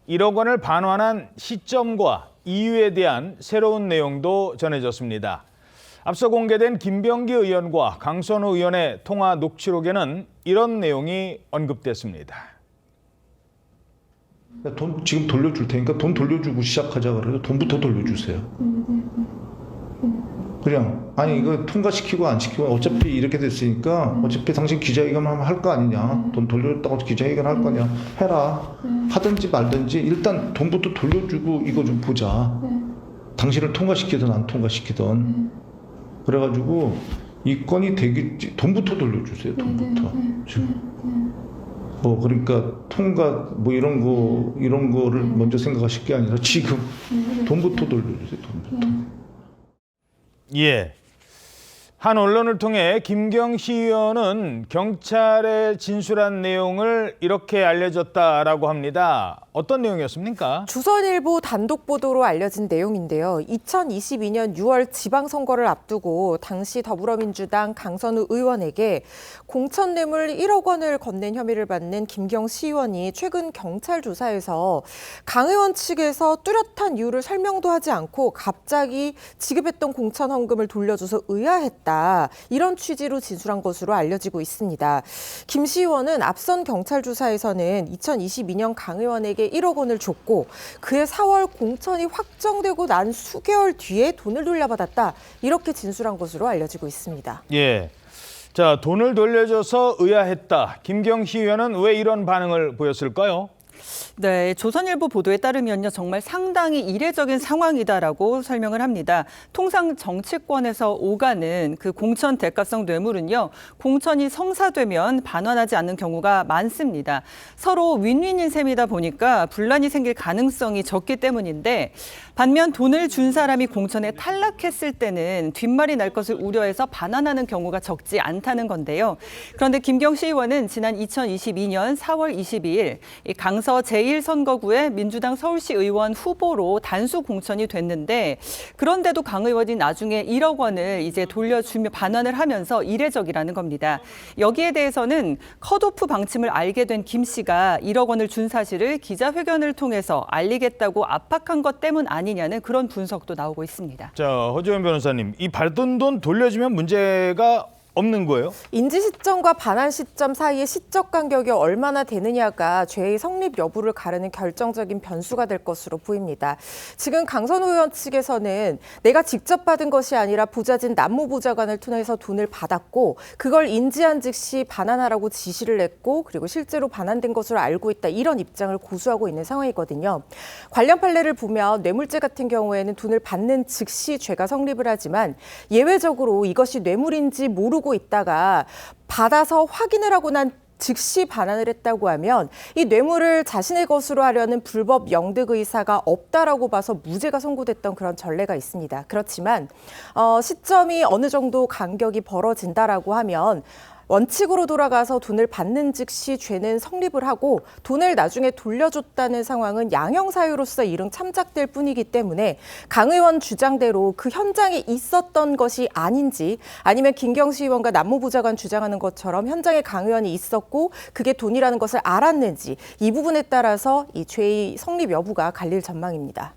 1억 원을 반환한 시점과 이유에 대한 새로운 내용도 전해졌습니다. 앞서 공개된 김병기 의원과 강선우 의원의 통화 녹취록에는 이런 내용이 언급됐습니다. 돈 지금 돌려줄 테니까 돈 돌려주고 시작하자 그래요. 돈부터 돌려주세요. 그냥 아니 이거 통과시키고 안 시키고 어차피 이렇게 됐으니까 어차피 당신 기자회견 하면 할 거 아니냐. 돈 돌려줬다고 기자회견 할 거냐. 해라. 하든지 말든지 일단 돈부터 돌려주고 이거 좀 보자. 당신을 통과시키든 안 통과시키든. 그래가지고 이 건이 되겠지. 돈부터 돌려주세요. 돈부터. 그러니까 통과 뭐 이런 거를 먼저 생각하실 게 아니라 지금 돈부터 돌려주세요. 돈부터. 예. 한 언론을 통해 김경시 의원은 경찰에 진술한 내용을 이렇게 알려줬다라고 합니다. 어떤 내용이었습니까? 조선일보 단독 보도로 알려진 내용인데요. 2022년 6월 지방선거를 앞두고 당시 더불어민주당 강선우 의원에게 공천 뇌물 1억 원을 건넨 혐의를 받는 김경시 의원이 최근 경찰 조사에서 강 의원 측에서 뚜렷한 이유를 설명도 하지 않고 갑자기 지급했던 공천 헌금을 돌려줘서 의아했다. 이런 취지로 진술한 것으로 알려지고 있습니다. 김시 의원은 앞선 경찰 조사에서는 2022년 강 의원에게 1억 원을 줬고 그해 4월 공천이 확정되고 난 수개월 뒤에 돈을 돌려받았다. 이렇게 진술한 것으로 알려지고 있습니다. 예. 자, 돈을 돌려줘서 의아했다. 김경시 의원은 왜 이런 반응을 보였을까요? 네, 조선일보 보도에 따르면요, 정말 상당히 이례적인 상황이다라고 설명을 합니다. 통상 정치권에서 오가는 그 공천 대가성 뇌물은요, 공천이 성사되면 반환하지 않는 경우가 많습니다. 서로 윈윈인 셈이다 보니까 분란이 생길 가능성이 적기 때문인데, 반면 돈을 준 사람이 공천에 탈락했을 때는 뒷말이 날 것을 우려해서 반환하는 경우가 적지 않다는 건데요. 그런데 김경시 의원은 지난 2022년 4월 22일 강서 제1선거구에 민주당 서울시 의원 후보로 단수 공천이 됐는데, 그런데도 강 의원이 나중에 1억 원을 이제 돌려주며 반환을 하면서 이례적이라는 겁니다. 여기에 대해서는 컷오프 방침을 알게 된 김 씨가 1억 원을 준 사실을 기자회견을 통해서 알리겠다고 압박한 것 때문 아니냐는 그런 분석도 나오고 있습니다. 자, 허지원 변호사님, 이 받은 돈 돌려주면 문제가 없는 거예요? 인지 시점과 반환 시점 사이의 시적 간격이 얼마나 되느냐가 죄의 성립 여부를 가르는 결정적인 변수가 될 것으로 보입니다. 지금 강선우 의원 측에서는 내가 직접 받은 것이 아니라 보좌진 남무보좌관을 통해서 돈을 받았고 그걸 인지한 즉시 반환하라고 지시를 했고 그리고 실제로 반환된 것으로 알고 있다. 이런 입장을 고수하고 있는 상황이거든요. 관련 판례를 보면 뇌물죄 같은 경우에는 돈을 받는 즉시 죄가 성립을 하지만 예외적으로 이것이 뇌물인지 모르고 있다가 받아서 확인을 하고 난 즉시 반환을 했다고 하면 이 뇌물을 자신의 것으로 하려는 불법 영득 의사가 없다라고 봐서 무죄가 선고됐던 그런 전례가 있습니다. 그렇지만 시점이 어느 정도 간격이 벌어진다라고 하면 원칙으로 돌아가서 돈을 받는 즉시 죄는 성립을 하고 돈을 나중에 돌려줬다는 상황은 양형사유로서 이른 참작될 뿐이기 때문에 강 의원 주장대로 그 현장에 있었던 것이 아닌지 아니면 김경시 의원과 남무보좌관 주장하는 것처럼 현장에 강 의원이 있었고 그게 돈이라는 것을 알았는지 이 부분에 따라서 이 죄의 성립 여부가 갈릴 전망입니다.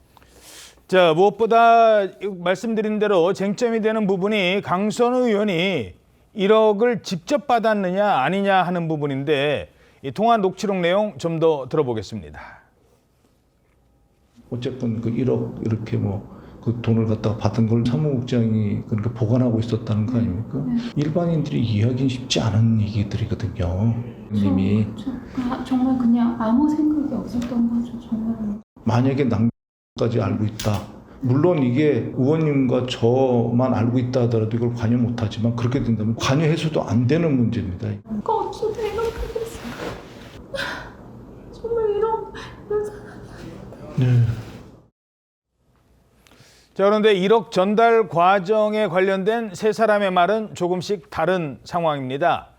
자, 무엇보다 말씀드린 대로 쟁점이 되는 부분이 강선우 의원이 1억을 직접 받았느냐 아니냐 하는 부분인데 이 통화 녹취록 내용 좀 더 들어보겠습니다. 어쨌건 그 1억 이렇게 그 돈을 갖다가 받은 걸 사무국장이 그러니까 보관하고 있었다는 거 아닙니까? 일반인들이 이해하기는 쉽지 않은 얘기들이거든요. 이미 정말 그냥 아무 생각이 없었던 거죠. 정말. 만약에 낭까지 알고 있다. 물론 이게 의원님과 저만 알고 있다 하더라도 이걸 관여 못하지만 그렇게 된다면 관여해서도 안 되는 문제입니다. 그거 없어도 생각하겠어요. 정말 이런 네. 자, 그런데 1억 전달 과정에 관련된 세 사람의 말은 조금씩 다른 상황입니다.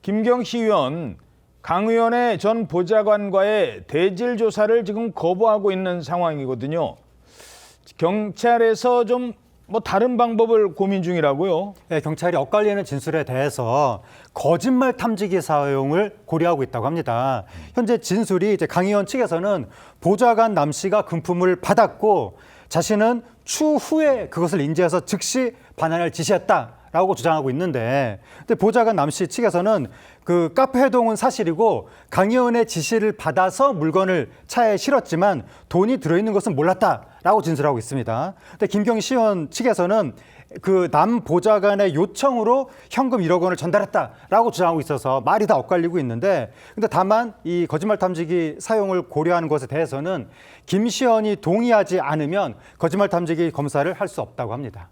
김경시 의원, 강 의원의 전 보좌관과의 대질 조사를 지금 거부하고 있는 상황이거든요. 경찰에서 좀 뭐 다른 방법을 고민 중이라고요. 네, 경찰이 엇갈리는 진술에 대해서 거짓말 탐지기 사용을 고려하고 있다고 합니다. 현재 진술이 이제 강 의원 측에서는 보좌관 남 씨가 금품을 받았고 자신은 추후에 그것을 인지해서 즉시 반환을 지시했다라고 주장하고 있는데, 근데 보좌관 남 씨 측에서는 그 카페 회동은 사실이고 강 의원의 지시를 받아서 물건을 차에 실었지만 돈이 들어있는 것은 몰랐다라고 진술하고 있습니다. 근데 김경희 시의원 측에서는 그 남 보좌관의 요청으로 현금 1억 원을 전달했다라고 주장하고 있어서 말이 다 엇갈리고 있는데, 근데 다만 이 거짓말 탐지기 사용을 고려하는 것에 대해서는 김 시의원이 동의하지 않으면 거짓말 탐지기 검사를 할 수 없다고 합니다.